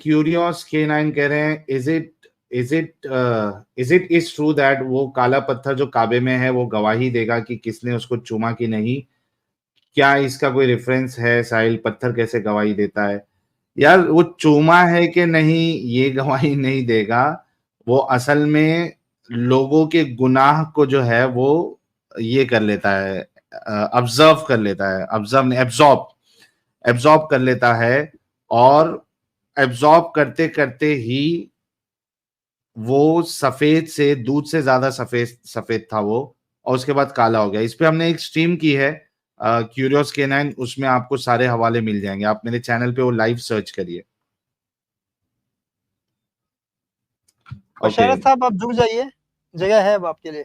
Curious K9 कह रहे हैं, is it is true that वो काला पत्थर जो काबे में है वो गवाही देगा कि किसने उसको चूमा कि नहीं? क्या इसका कोई रेफरेंस है? साहिल, पत्थर कैसे गवाही देता है? यार वो चूमा है कि नहीं ये गवाही नहीं देगा, वो असल में लोगों के गुनाह को जो है वो ये कर लेता है, ऑब्जर्व कर लेता है, एब्जॉर्ब कर लेता है, और एब्जॉर्ब करते करते ही वो सफेद से दूध से ज्यादा सफेद सफेद था वो, और उसके बाद काला हो गया। इस पे हमने एक स्ट्रीम की है क्यूरियस K9, उसमें आपको सारे हवाले मिल जाएंगे, आप मेरे चैनल पे वो लाइव सर्च करिए। बशारत साहब आप जुड़ जाइए, जगह है अब आपके लिए।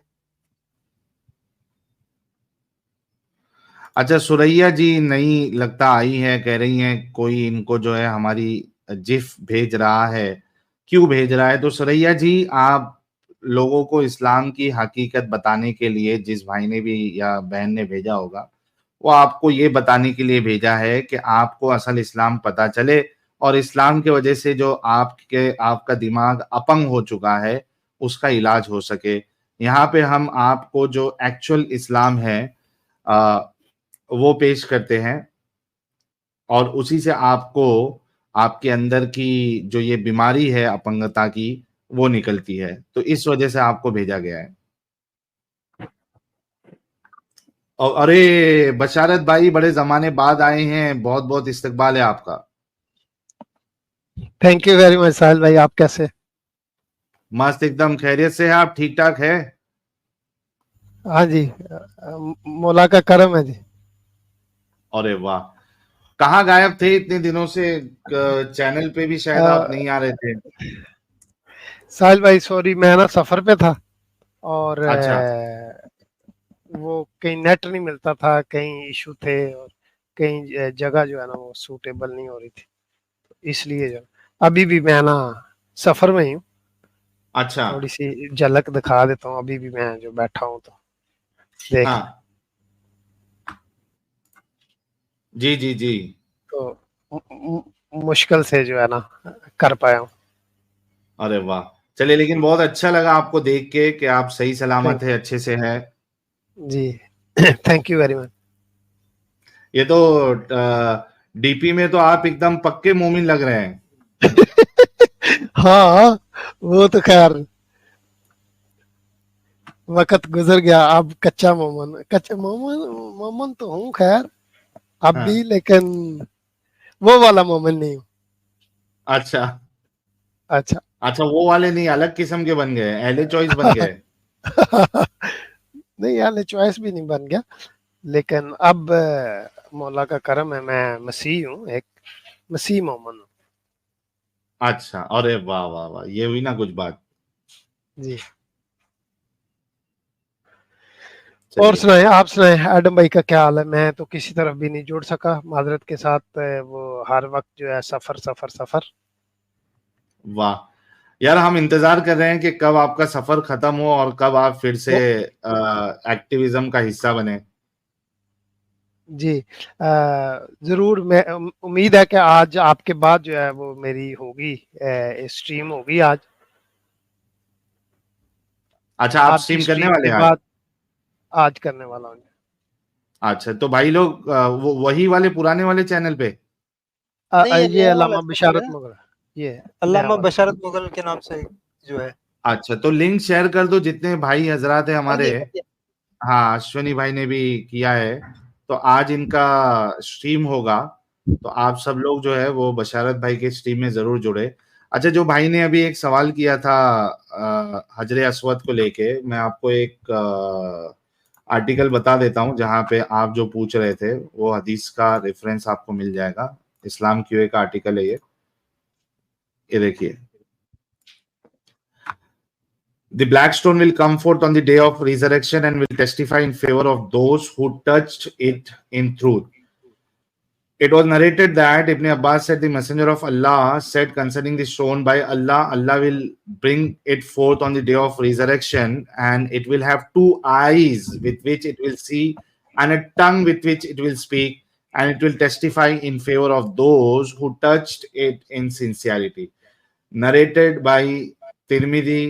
अच्छा, सुरैया जी नहीं लगता आई है, कह रही हैं कोई इनको जो है हमारी जिफ भेज रहा है, क्यों भेज रहा है? तो सुरैया जी, आप लोगों को इस्लाम की हकीकत बताने के लिए जिस भाई ने भी या बहन ने भेजा होगा, वो आपको ये बताने के लिए भेजा है कि आपको असल इस्लाम पता चले, और इस्लाम की वजह से जो आपका दिमाग अपंग हो चुका है उसका इलाज हो सके। यहाँ पे हम आपको जो एक्चुअल इस्लाम है वो पेश करते हैं, और उसी से आपको आपके अंदर की जो ये बीमारी है अपंगता की वो निकलती है। तो इस वजह से आपको भेजा गया है। और अरे बशारत भाई, बड़े जमाने बाद आए हैं, बहुत बहुत इस्तकबाल है आपका। थैंक यू वेरी मच साहिल भाई, आप कैसे? मस्त, एकदम खैरियत से है आप? ठीक ठाक है? हाँ जी, मौला का करम है जी। अरे वाह, कहाँ गायब थे इतने दिनों से? चैनल पे भी शायद आप नहीं आ रहे थे। साहिल भाई सॉरी, मैं ना सफर पे था, और अच्छा। वो कहीं नेट नहीं मिलता था, कहीं इशू थे, और कहीं जगह जो है ना वो सूटेबल नहीं हो रही थी, इसलिए जो अभी भी मैं ना सफर में ही हूँ। अच्छा। थोड़ी सी झलक दिखा देता हूँ, अभी भी मैं जो बैठा हूँ तो देख। हाँ जी जी जी। तो मुश्किल से जो है ना कर पाया हूँ। अरे वाह, चलिए, लेकिन बहुत अच्छा लगा आपको देख के कि आप सही सलामत है, अच्छे से है जी। Thank you very much. ये तो डीपी में तो आप एकदम पक्के मोमिन लग रहे हैं। हाँ, वो तो खैर वक्त गुजर गया, अब कच्चा मोमन तो हूँ खैर अब भी, लेकिन वो वाला मोमन नहीं हूँ। अच्छा अच्छा अच्छा, वो वाले नहीं, अलग किस्म के बन गए, अहले चॉइस बन गए। नहीं यार, चॉइस भी नहीं बन गया, लेकिन अब मौला का करम है, मैं मसीह हूँ, एक मसीह मोमन हूँ। अच्छा, अरे वाह वाह वाह, ये हुई ना कुछ बात जी। और सुनाए, आप सुनाए, एडम भाई का क्या हाल है? मैं तो किसी तरफ भी नहीं जुड़ सका माजरत के साथ, वो हर वक्त जो है सफर सफर सफर। वाह यार, हम इंतजार कर रहे हैं कि कब आपका सफर खत्म हो और कब आप फिर से एक्टिविज्म का हिस्सा बने। जी जरूर, मैं उम्मीद है कि आज आपके बाद जो है वो मेरी होगी, स्ट्रीम होगी आज। अच्छा, आप स्ट्रीम करने वाले हैं आज? आज करने वाला हूँ। अच्छा, तो भाई लोग वो वही वाले पुराने वाले चैनल पे? ये अल्लामा बशारत मुगल, ये अल्लामा बशारत मुगल के नाम से जो है। अच्छा, तो लिंक शेयर कर दो, जितने भाई हजरात है हमारे। हाँ, अश्वनी भाई ने भी किया है, तो आज इनका स्ट्रीम होगा, तो आप सब लोग जो है वो बशारत भाई के स्ट्रीम में जरूर जुड़े। अच्छा, जो भाई ने अभी एक सवाल किया था हजरे अस्वद को लेके, मैं आपको एक आर्टिकल बता देता हूँ जहाँ पे आप जो पूछ रहे थे, वो हदीस का रेफरेंस आपको मिल जाएगा। इस्लाम क्यूए का आर्टिकल है ये देखिए। The black stone will come forth on the day of resurrection and will testify in favor of those who touched it in truth. It was narrated that Ibn Abbas said, the messenger of Allah said concerning the stone, by Allah, Allah will bring it forth on the day of resurrection, and it will have two eyes with which it will see, and a tongue with which it will speak, and it will testify in favor of those who touched it in sincerity. Narrated by Tirmizi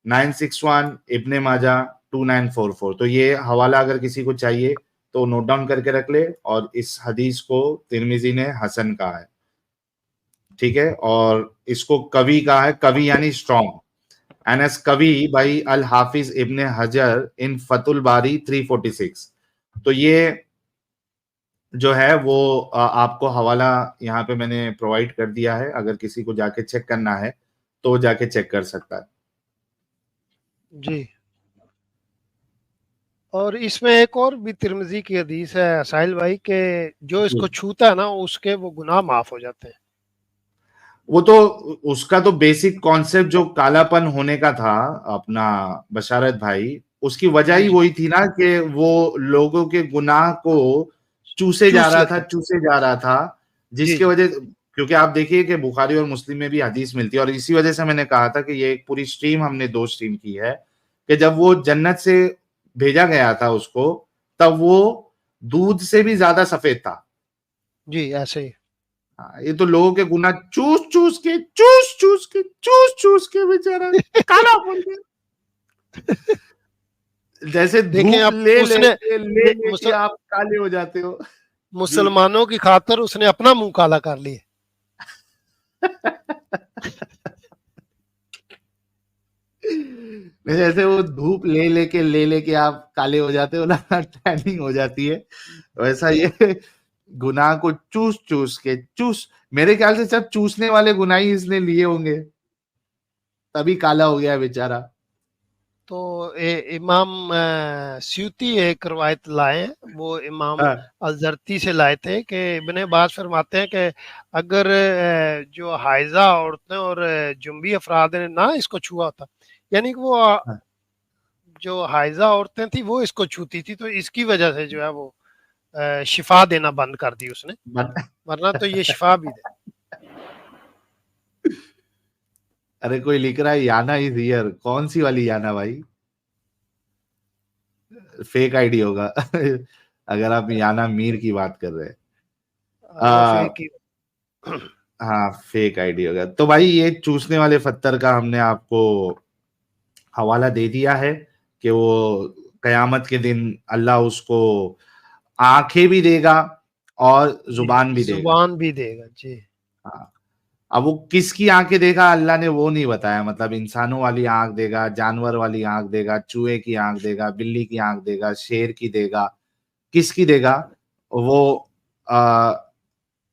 961, इब्ने माजा 2944। तो ये हवाला अगर किसी को चाहिए तो note down करके रख ले, और इस हदीस को तिरमिजी ने हसन कहा है, ठीक है। और इसको कवि कहा है, कवि यानी स्ट्रॉन्ग, एंड एस कवि बाई अल हाफिज इब्ने हजर इन फतुल बारी 346। तो ये जो है वो आपको हवाला यहाँ पे मैंने प्रोवाइड कर दिया है, अगर किसी को जाके चेक करना है तो जाके चेक कर सकता है जी। और इसमें एक और भी तिरमिजी की हदीस है साहिल भाई के जो इसको छूता है ना उसके वो गुनाह माफ हो जाते हैं। वो तो उसका तो बेसिक कॉन्सेप्ट जो कालापन होने का था अपना बशारत भाई, उसकी वजह ही वही थी ना कि वो लोगों के गुनाह को चूसे जा रहा था, जिसके वजह, क्योंकि आप देखिए कि बुखारी और मुस्लिम में भी हदीस मिलती है, और इसी वजह से मैंने कहा था कि ये एक पूरी स्ट्रीम हमने 2 स्ट्रीम की है कि जब वो जन्नत से भेजा गया था उसको, तब वो दूध से भी ज्यादा सफेद था जी। ऐसे ही ये तो लोगों के गुनाह चूस चूस के बेचारा काला पड़ गया। जैसे देखिए आप ले आप काले हो जाते हो। मुसलमानों की खातर उसने अपना मुंह काला कर लिया। जैसे वो धूप ले के आप काले हो जाते हो ना, टैनिंग हो जाती है, वैसा ये गुनाह को चूस मेरे ख्याल से सब चूसने वाले गुनाह ही इसने लिए होंगे, तभी काला हो गया बेचारा। तो इमाम स्यूती एक रवायत लाए, वो इमाम अलजरती से लाए थे कि इब्न अब्बास फरमाते हैं कि अगर जो हाइजा औरतें और जुम्बी अफराद ने ना इसको छुआ होता, यानी कि वो जो हाइजा औरतें थी वो इसको छूती थी, तो इसकी वजह से जो है वो शिफा देना बंद कर दी उसने, वरना तो ये शिफा भी दे। अरे कोई लिख रहा है याना इज हियर, कौन सी वाली याना भाई? फेक आईडी होगा अगर आप याना मीर की बात कर रहे हैं। हाँ फेक आईडी होगा। तो भाई ये चूसने वाले पत्थर का हमने आपको हवाला दे दिया है कि वो कयामत के दिन अल्लाह उसको आंखें भी देगा और जुबान भी देगा जी। हाँ, अब वो किसकी आंखें देगा अल्लाह ने वो नहीं बताया, मतलब इंसानों वाली आंख देगा, जानवर वाली आंख देगा, चूहे की आंख देगा, बिल्ली की आंख देगा, शेर की देगा, किसकी देगा वो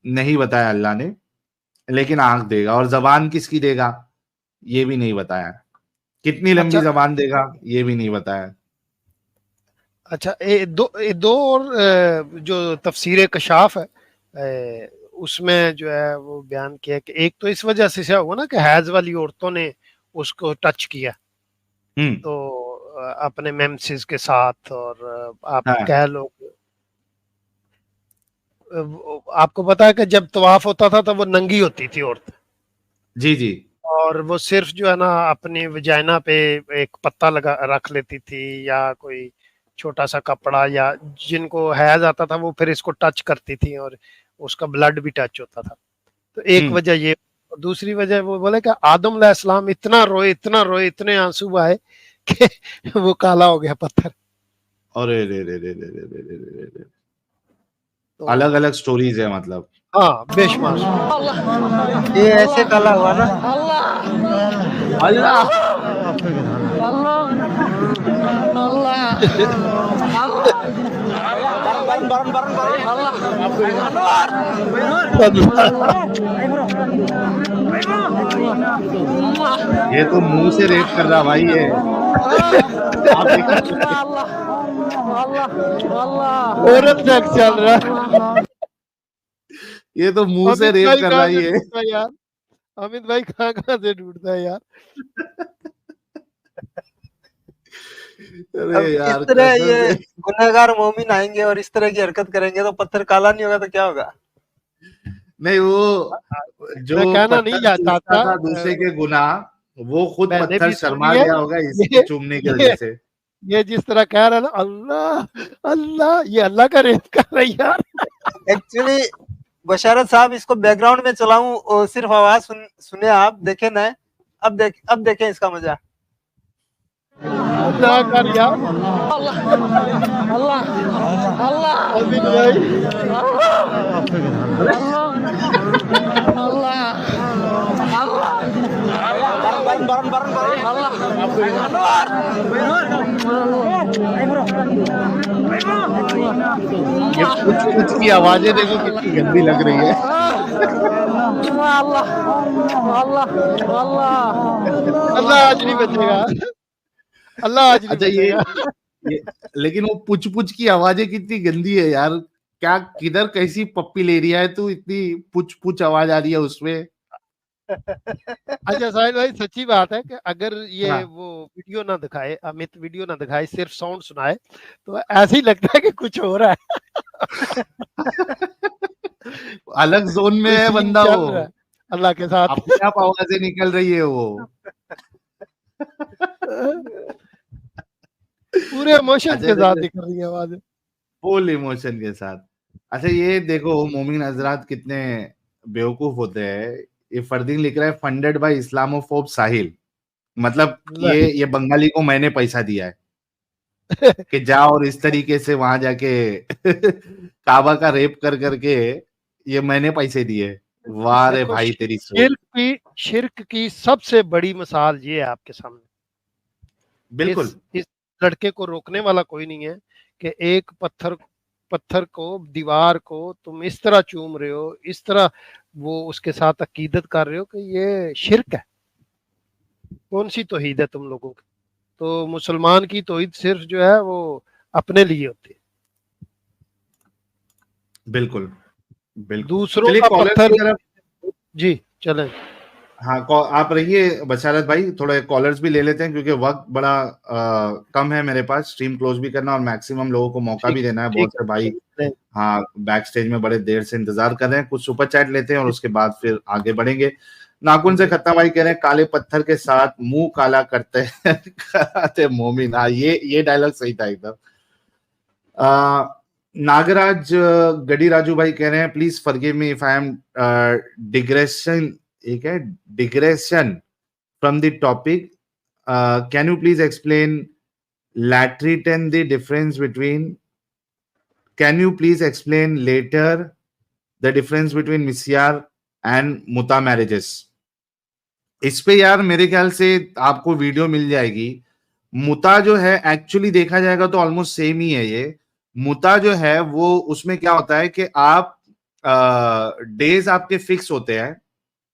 नहीं बताया अल्लाह ने, लेकिन आंख देगा। और जबान किसकी देगा ये भी नहीं बताया, कितनी लंबी जबान देगा ये भी नहीं बताया। अच्छा दो और जो तफसीर कशाफ है उसमें जो है वो बयान किया कि एक तो इस वजह से हुआ ना कि हैज वाली औरतों ने उसको टच किया तो अपने मेम्सिस के साथ, और आप कह लो आपको पता है कि जब तवाफ होता था तो वो नंगी होती थी औरत। जी जी। और वो सिर्फ जो है ना अपनी वजाइना पे एक पत्ता लगा रख लेती थी या कोई छोटा सा कपड़ा, या जिनको हैज आता था वो फिर इसको टच करती थी और उसका ब्लड भी टच होता था। तो एक वजह ये, दूसरी वजह वो बोले कि आदम अलैहिस्सलाम इतना रोए इतने आंसू आए कि वो काला हो गया पत्थर। अरे रे अलग अलग स्टोरीज है मतलब। हाँ बेशुमार। ये ऐसे काला हुआ ना। अल्लाह ये तो मुंह से रेप कर रहा भाई ये। औरत सेक्स चल रहा, ये तो मुंह से रेप कर रहा है यार। अमित भाई कहाँ से ढूंढता है यार। अरे यार इस तरह ये गुनहगार मोमिन आएंगे और इस तरह की हरकत करेंगे तो पत्थर काला नहीं होगा तो क्या होगा? नहीं वो जो कहना नहीं चाहता था दूसरे के गुनाह, वो खुद पत्थर शर्मा गया होगा इसके चूमने की वजह से। ये जिस तरह कह रहा है ना अल्लाह अल्लाह, ये अल्लाह का रेप कर रहा है यार। एक्चुअली बशारत साहब, इसको बैकग्राउंड में चलाऊं और सिर्फ आवाज सुने आप, देखे ना। अब देखें इसका मजा। अल्लाह कर यार, अमिन भाई। ये कुछ की आवाजें देखो कितनी गंदी लग रही है। अल्लाह आज नहीं बचेगा, अल्लाह आज नहीं अच्छा बचेगा। ये लेकिन वो पुच पुच की आवाजें कितनी गंदी है यार। क्या किधर कैसी पप्पी ले रही है तू, इतनी पुच पुच आवाज आ रही है उसमें। अच्छा साहिल भाई, सच्ची बात है कि अगर ये हाँ। वो वीडियो ना दिखाए, अमित वीडियो ना दिखाए, सिर्फ साउंड सुनाए, तो ऐसे ही लगता है कि कुछ हो रहा है। अलग जोन में कोई है सीन बंदा चल वो, रहा है अल्लाह के साथ। अपने आप आवाजें निकल रही है वो। पूरे इमोशंस अच्छा के साथ देखो, निकल रही है आवाज। फुल इमोशन के साथ। अच्छा ये देखो मोमिन हजरात कितने बेवकूफ होते हैं। ये फरदीन लिख रहा है फंडेड बाय इस्लामोफोब साहिल। मतलब ये बंगाली को मैंने पैसा दिया है कि जा और इस तरीके से वहां जाके काबा का रेप कर करके ये मैंने पैसे दिए। वाह रे देखो, भाई तेरी सोच। शिर्क की सबसे बड़ी मिसाल ये है आपके सामने। बिल्कुल इस लड़के को रोकने वाला कोई नहीं है कि एक पत्थर को, दीवार को तुम इस तरह चूम रहे हो, इस तरह वो उसके साथ अकीदत कर रहे हो कि ये शिर्क है। कौन सी तौहीद है तुम लोगों की? तो मुसलमान की तौहीद सिर्फ जो है वो अपने लिए होती है। बिल्कुल बिल्कुल। दूसरों चलिए का कॉलर पत्थर। की तरफ। जी चलें। हाँ आप रहिए बशारत भाई, थोड़े कॉलर्स भी ले लेते हैं क्योंकि वक्त बड़ा कम है मेरे पास। स्ट्रीम क्लोज भी करना और मैक्सिमम लोगों को मौका ठीक भी देना है। ठीक बहुत से भाई है। हाँ बैक स्टेज में बड़े देर से इंतजार कर रहे हैं। कुछ सुपर चैट लेते हैं और उसके बाद फिर आगे बढ़ेंगे। नाखून से खत्ता भाई कह रहे हैं काले पत्थर के साथ मुंह काला करते हैं कराते मोमिन। हाँ ये डायलॉग सही था एकदम। नागराज गडी राजू भाई कह रहे हैं please forgive me if I am digression, एक है digression from the topic. Can you please explain laterite and the difference between, can you please explain later the difference between misyar and muta marriages? इस पे यार मेरे ख्याल से आपको video मिल जाएगी। मुता जो है एक्चुअली देखा जाएगा तो ऑलमोस्ट सेम ही है। ये मुता जो है वो उसमें क्या होता है कि आप डेज आपके फिक्स होते हैं,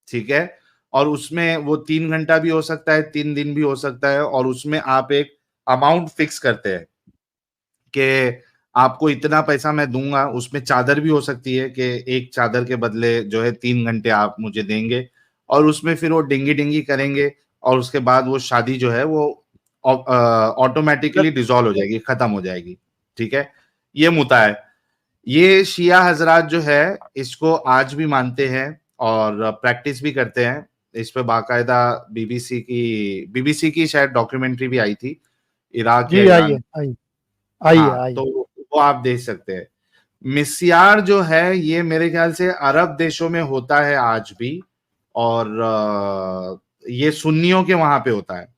ठीक है, और उसमें वो 3 घंटा भी हो सकता है, 3 दिन भी हो सकता है, और उसमें आप एक अमाउंट फिक्स करते हैं कि आपको इतना पैसा मैं दूंगा। उसमें चादर भी हो सकती है कि एक चादर के बदले जो है 3 घंटे आप मुझे देंगे, और उसमें फिर वो डिंगी डिंगी करेंगे और उसके बाद वो शादी जो है वो ऑटोमेटिकली डिसॉल्व हो जाएगी, खत्म हो जाएगी। ठीक है, ये मुता है। ये शिया हजरात जो है इसको आज भी मानते हैं और प्रैक्टिस भी करते हैं। इस पे बाकायदा बीबीसी की शायद डॉक्यूमेंट्री भी आई थी, इराक या जी आइए ईरान। आइए आइए हाँ आइए। तो वो आप देख सकते हैं। मिस्यार जो है ये मेरे ख्याल से अरब देशों में होता है आज भी, और ये सुन्नियों के वहां पे होता है।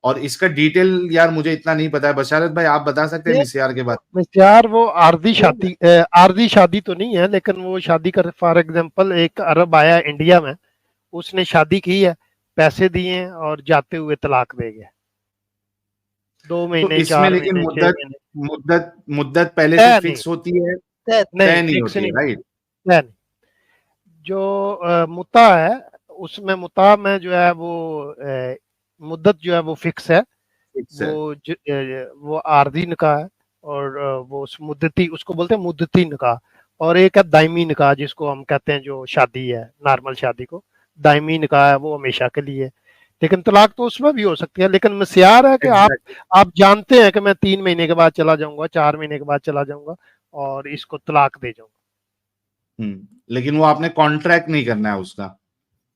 और इसका डिटेल यार मुझे इतना नहीं पता है। बशारत भाई आप बता सकते हैं मिस्यार के बारे यार वो आरदी शादी तो नहीं है, लेकिन वो शादी कर, फॉर एग्जांपल एक अरब आया इंडिया में, उसने शादी की है, पैसे दिए और जाते हुए तलाक दे गया। 2 तो महीने, इसमें 4 लेकिन महीने, 6 महीने। मुद्दत पहले से तय नहीं, फिक्स होती है, तय तय नहीं, नहीं फिक्स होती है, नहीं, राइट? तय नहीं। जो मुता है, उसमें मुता में जो है वो मुद्दत जो है वो फिक्स है। फिक्स है। वो आरदी निकाह है, और वो उस मुद्दती, उसको बोलते हैं मुद्दती निकाह। और एक है दायमी निकाह, जिसको हम कहते हैं जो शादी है, नॉर्मल शादी को दायमी निकाह है, वो हमेशा के लिए। लेकिन तलाक तो उसमें भी हो सकती है। लेकिन मिस्यार है कि Exactly. आप जानते हैं कि मैं 3 महीने के बाद चला जाऊंगा, 4 महीने के बाद चला जाऊंगा और इसको तलाक दे जाऊंगा। लेकिन वो आपने कॉन्ट्रैक्ट नहीं करना है उसका।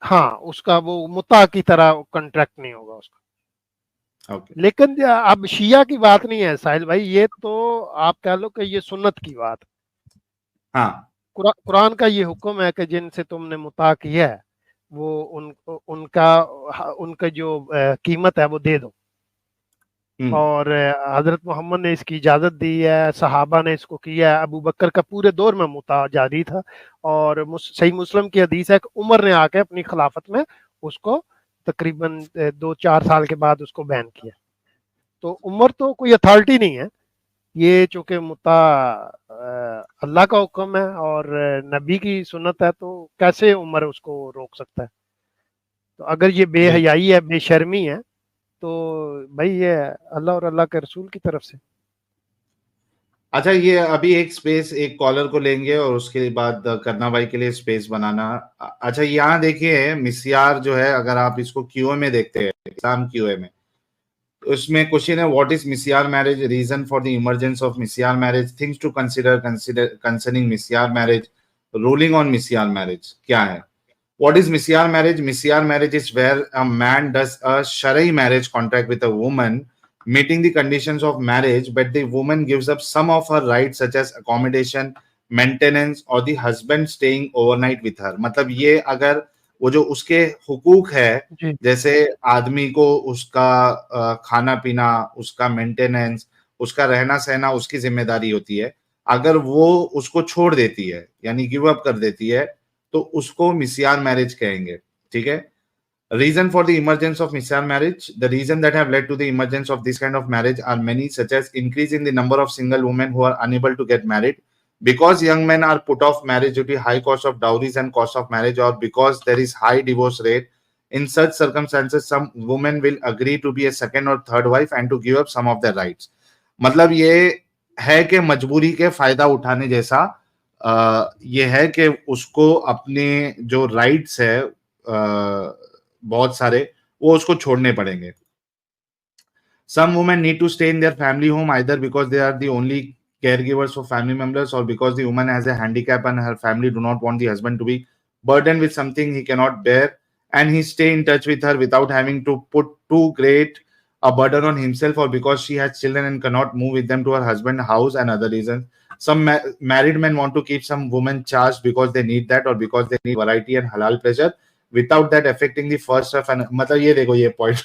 हाँ, उसका वो मुता की तरह कॉन्ट्रैक्ट नहीं होगा उसका। ओके। लेकिन अब शिया की बात नहीं है साहिल भाई, ये तो आप कह लो कि ये सुन्नत की बात। हाँ कुरान का ये हुक्म है कि जिनसे तुमने मुता किया है वो उनका जो कीमत है वो दे दो। और हजरत मोहम्मद ने इसकी इजाजत दी है, सहाबा ने इसको किया है, अबू बकर का पूरे दौर में मुता जारी था। और सही मुस्लिम की हदीस है कि उमर ने आके अपनी खिलाफत में उसको तकरीबन 2-4 साल के बाद उसको बैन किया। तो उमर तो कोई अथॉरिटी नहीं है, ये चूंकि मुता अल्लाह का हुक्म है और नबी की सुन्नत है, तो कैसे उमर उसको रोक सकता है। तो अगर ये बेहयाई है, बेशर्मी है, तो भाई ये अल्लाह और अल्लाह के रसूल की तरफ से। अच्छा, ये अभी एक स्पेस एक कॉलर को लेंगे और उसके बाद करना भाई के लिए स्पेस बनाना। अच्छा, यहाँ देखिए मिसियार जो है, अगर आप इसको क्यूए में देखते हैं, इस्लाम क्यूए में, उसमें क्वेश्चन है what is misyar marriage, reason for the emergence of misyar marriage, things to consider concerning misyar marriage, ruling on misyar marriage क्या है। What is Misyar marriage? Misyar marriage is where a man does a Shari marriage contract with a woman, meeting the conditions of marriage, but the woman gives up some of her rights such as accommodation, maintenance, or the husband staying overnight with her. मतलब ये अगर वो जो उसके हुकूक है, जैसे आदमी को उसका खाना पीना, उसका मेंटेनेंस, उसका रहना सहना उसकी जिम्मेदारी होती है, अगर वो उसको छोड़ देती है यानी गिव अप कर देती है, तो उसको मिसियार मैरिज कहेंगे। ठीक है। Reason for the emergence of Misyar marriage, the reason that have led to the emergence of this kind of marriage are many, such as increase in the number of single women who are unable to get married because young men are put off marriage due to high cost of dowries and cost of marriage, or because there is high divorce rate. In such circumstances, some women will agree to be a second or third wife and to give up some of their rights. मतलब ये है कि मजबूरी के फायदा उठाने जैसा ये है कि उसको अपने जो राइट्स है बहुत सारे वो उसको छोड़ने पड़ेंगे। Some women need to stay in their family home either because they are the only caregivers for family members, or because the woman has a handicap and her family do not want the husband to be burdened with something he cannot bear, and he stay in touch with her without having to put too great a burden on himself, or because she has children and cannot move with them to her husband's house, and other reasons. Some married men want to keep some women charged because they need that, or because they need variety and halal pleasure without that affecting the first half. And मतलब ये देखो ये point.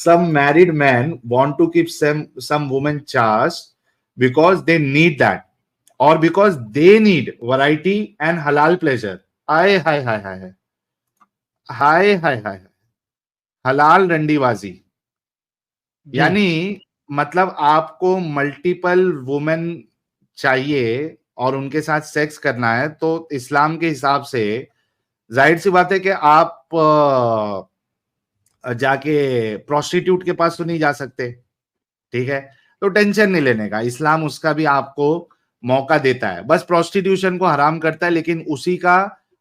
Some married men want to keep some women chaste because they need that, or because they need variety and halal pleasure. Hi, hi, hi, hi, hi, hi, hi, hi. हलाल रंडीबाजी, यानी मतलब आपको multiple women चाहिए और उनके साथ sex करना है, तो इस्लाम के हिसाब से जाहिर सी बात है कि आप जाके प्रोस्टिट्यूट के पास तो नहीं जा सकते। ठीक है, तो टेंशन नहीं लेने का, इस्लाम उसका भी आपको मौका देता है। बस प्रोस्टिट्यूशन को हराम करता है, लेकिन उसी का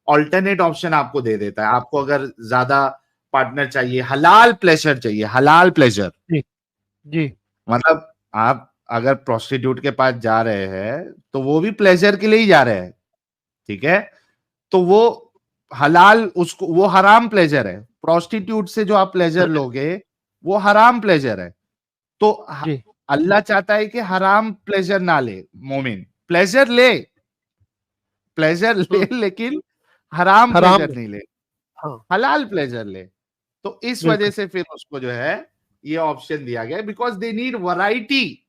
ऑल्टरनेट ऑप्शन आपको दे देता है। आपको अगर ज्यादा पार्टनर चाहिए, हलाल प्लेजर चाहिए, हलाल प्लेजर जी मतलब आप अगर प्रोस्टिट्यूट के पास जा रहे हैं तो वो भी प्लेजर के लिए ही जा रहे हैं। ठीक है, तो वो हलाल, उसको वो हराम प्लेजर है। प्रोस्टिट्यूट से जो आप प्लेजर लोगे वो हराम प्लेजर है। तो अल्लाह चाहता है कि हराम प्लेजर ना ले मोमिन, प्लेजर ले, प्लेजर ले, लेकिन हराम प्लेजर नहीं ले, हलाल प्लेजर ले। तो इस वजह से फिर उसको जो है ये ऑप्शन दिया गया, बिकॉज दे नीड वैरायटी।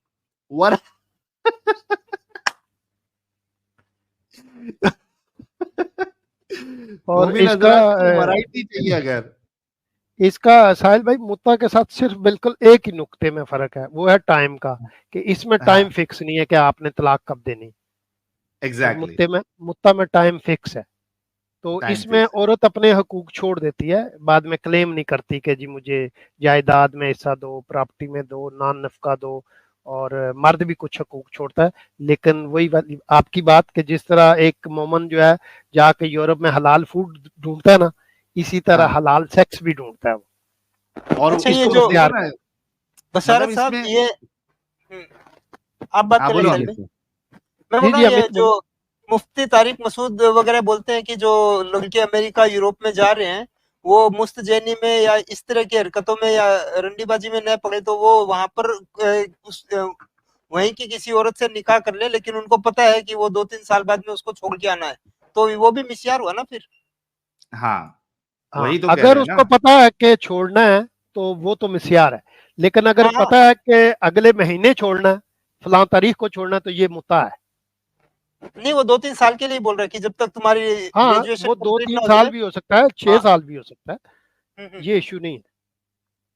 और इसका वैरायटी चाहिए। अगर इसका साहिल भाई मुत्ता के साथ सिर्फ बिल्कुल एक ही नुक्ते में फर्क है, वो है टाइम का, कि इसमें टाइम फिक्स नहीं है कि आपने तलाक कब देनी। एग्जैक्टली मुत्ता में टाइम फिक्स है, तो इसमें औरत अपने हकूक छोड़ देती है, बाद में क्लेम नहीं करती कि जी मुझे जायदाद में हिस्सा दो, प्रॉपर्टी में दो, नान नफका दो, और मर्द भी कुछ हकूक छोड़ता है। लेकिन वही आपकी बात कि जिस तरह एक मोमन जो है जाके यूरोप में हलाल फूड ढूंढता है ना, इसी तरह हलाल सेक्स भी ढूंढता है वो। और अच्छा, ये जो बशारत साहब ये आप बात कर रहे हैं, मैं बोल रहा हूँ ये जो मुफ्ती तारिक मसूद वगैरह बोलते हैं कि जो लोग के अमेरिका यूरोप में जा रहे हैं वो मुस्तजैनी में या इस तरह की हरकतों में या रंडीबाजी में न पड़े, तो वो वहां पर वहीं की किसी औरत से निकाह कर ले, लेकिन उनको पता है कि वो 2-3 साल बाद में उसको छोड़ के आना है, तो वो भी मिस्यार हुआ ना फिर। हाँ, हाँ, वही तो कह अगर रहे हैं उसको ना। पता है कि छोड़ना है तो वो तो मिस्यार है, लेकिन अगर हाँ, पता है कि अगले महीने छोड़ना है, फलां तारीख को छोड़ना है, तो ये मुता है। नहीं वो 2-3 साल के लिए बोल रहा है कि जब तक तुम्हारी हाँ, ग्रेजुएशन वो दो कंप्लीट तीन ना हो साल जाए। भी हो सकता है, 6 हाँ। साल भी हो सकता है, हम्म। ये इश्यू नहीं है।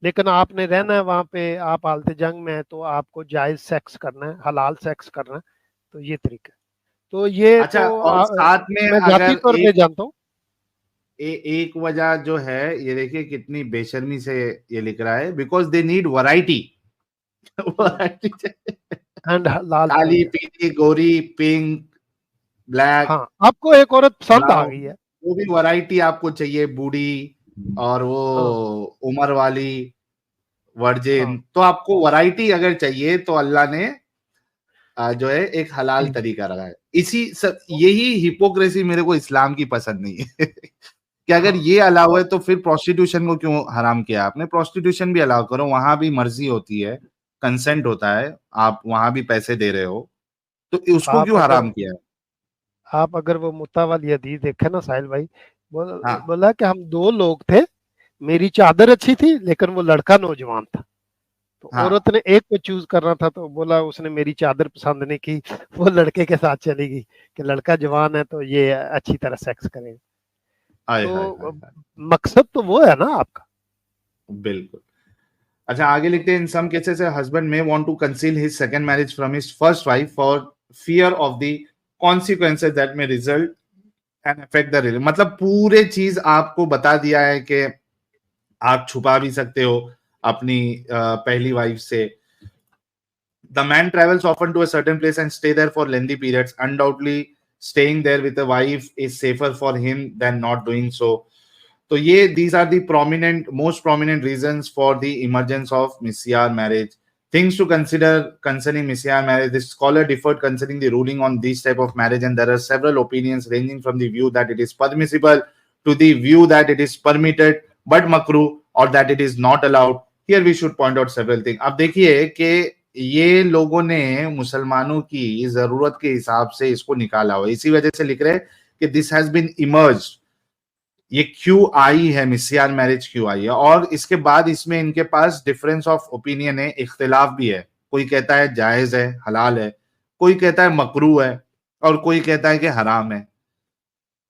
लेकिन आपने रहना है वहां पे, आप हालत जंग में है, तो आपको जायज सेक्स करना है, हलाल सेक्स करना है, तो ये तरीका है। तो ये अच्छा, तो और साथ में मैं जाती अगर तौर पे जानता हूँ। एक वजह जो है, ये देखिए कितनी बेशर्मी से ये लिख रहा है, because they need variety. Variety and Lal Kali, food. पीली, गोरी, पिंक, ब्लैक, हाँ, आपको एक औरत पसंद आ गई ब्राउन, है। वो भी वैरायटी आपको चाहिए, बूढ़ी और वो हाँ, उम्र वाली, वर्जिन, हाँ, तो आपको वैरायटी अगर चाहिए तो अल्लाह ने जो है एक हलाल तरीका रखा है। इसी सब, यही हिपोक्रेसी मेरे को इस्लाम की पसंद नहीं है। कि अगर हाँ, ये अलाउ और है तो फिर प्रोस्टिट्यूशन को क्यों हराम किया आपने? प्रोस्टिट्यूशन भी अलाउ करो, वहां भी मर्जी होती है, कंसेंट होता है, आप वहां भी पैसे दे रहे हो, तो उसको आप क्यों अगर हराम किया है? आप अगर वो मुत्ता वाली हदीस देखे ना साहिल भाई, हाँ, बोला कि हम दो लोग थे, मेरी चादर अच्छी थी लेकिन वो लड़का नौजवान था। तो हाँ, औरत ने एक को चूज करना था, तो बोला उसने मेरी चादर पसंद नहीं की, वो लड़के के साथ चली गई कि लड़का जवान है तो ये अच्छी तरह सेक्स करेगा। आय हाय हाय तो हाय, मकसद तो वो है ना आपका। बिल्कुल। अच्छा, आगे लिखते हैं, in some cases husband may want to conceal his second marriage from his first wife for fear of the consequences that may result and affect the relation. मतलब पूरे चीज आपको बता दिया है कि आप छुपा भी सकते हो अपनी पहली वाइफ से। The man travels often to a certain place and stay there for lengthy periods. Undoubtedly, staying there with a wife is safer for him than not doing so. So, these are the most prominent reasons for the emergence of misyar marriage. Things to consider concerning misyar marriage. The scholar differed concerning the ruling on this type of marriage, and there are several opinions ranging from the view that it is permissible to the view that it is permitted but makruh, or that it is not allowed. Here we should point out several things. अब देखिए कि ये लोगों ने मुसलमानों की जरूरत के हिसाब से इसको निकाला हुआ, इसी वजह से लिख रहे हैं कि दिस हैज बीन इमर्ज्ड। ये क्यों आई है, मिसियार मैरिज क्यों आई है, और इसके बाद इसमें इनके पास डिफरेंस ऑफ ओपिनियन है, इख्तिलाफ भी है। कोई कहता है जायज है, हलाल है, कोई कहता है मकरू है, और कोई कहता है कि हराम है।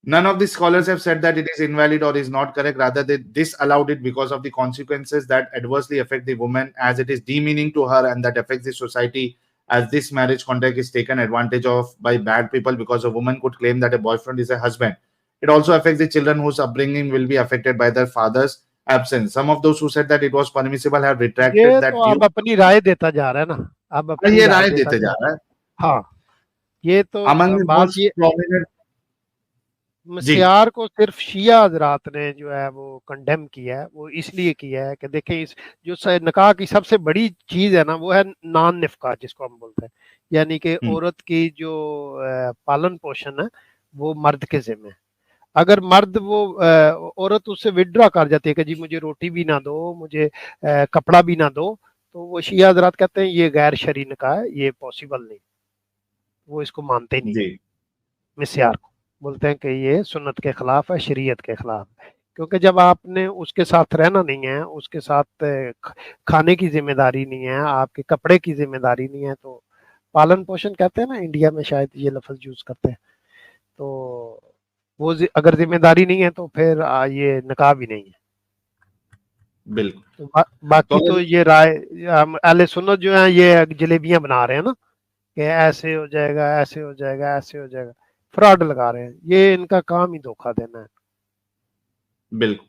None of the scholars have said that it is invalid or is not correct. Rather, they disallowed it because of the consequences that adversely affect the woman, as it is demeaning to her, and that affects the society, as this marriage contract is taken advantage of by bad people, because a woman could claim that a boyfriend is a husband. It also affects the children whose upbringing will be affected by their father's absence. Some of those who said that it was permissible have retracted ये that तो view. आप अपनी राय देता जा रहा है ना, आप अपनी ये राय राय देता देते जा जा रहा है। रहा है। हाँ, ये तो Among the बात most ये prominent, जी, मसीहार को सिर्फ शिया हजरात ने जो है वो कंडेम किया है, वो इसलिए किया है कि देखें, इस जो निकाह की सबसे बड़ी चीज है ना, वो है नान निफका जिसको हम बोलते हैं, यानी कि औरत की जो पालन पोषण है वो मर्द के जिम्मे है। अगर मर्द वो औरत उससे विड्रॉ कर जाती है कि जी मुझे रोटी भी ना दो, मुझे कपड़ा भी ना दो, तो वो शिया हजरात कहते हैं ये गैर शरई निकाह है, ये पॉसिबल नहीं, वो इसको मानते नहीं। जी, मिस्यार को बोलते हैं कि ये सुन्नत के खिलाफ है, शरीयत के खिलाफ है, क्योंकि जब आपने उसके साथ रहना नहीं है, उसके साथ खाने की जिम्मेदारी नहीं है, आपके कपड़े की जिम्मेदारी नहीं है, तो पालन पोषण कहते हैं ना, इंडिया में शायद ये लफ्ज यूज करते हैं, तो वो अगर जिम्मेदारी नहीं है तो फिर ये निकाह भी नहीं है। बिल्कुल। तो बाकी तो ये राय अहले सुन्नत जो है ये जलेबियां बना रहे हैं ना कि ऐसे हो जाएगा, ऐसे हो जाएगा, ऐसे हो जाएगा, फ्रॉड लगा रहे हैं, ये इनका काम ही धोखा देना है। बिल्कुल।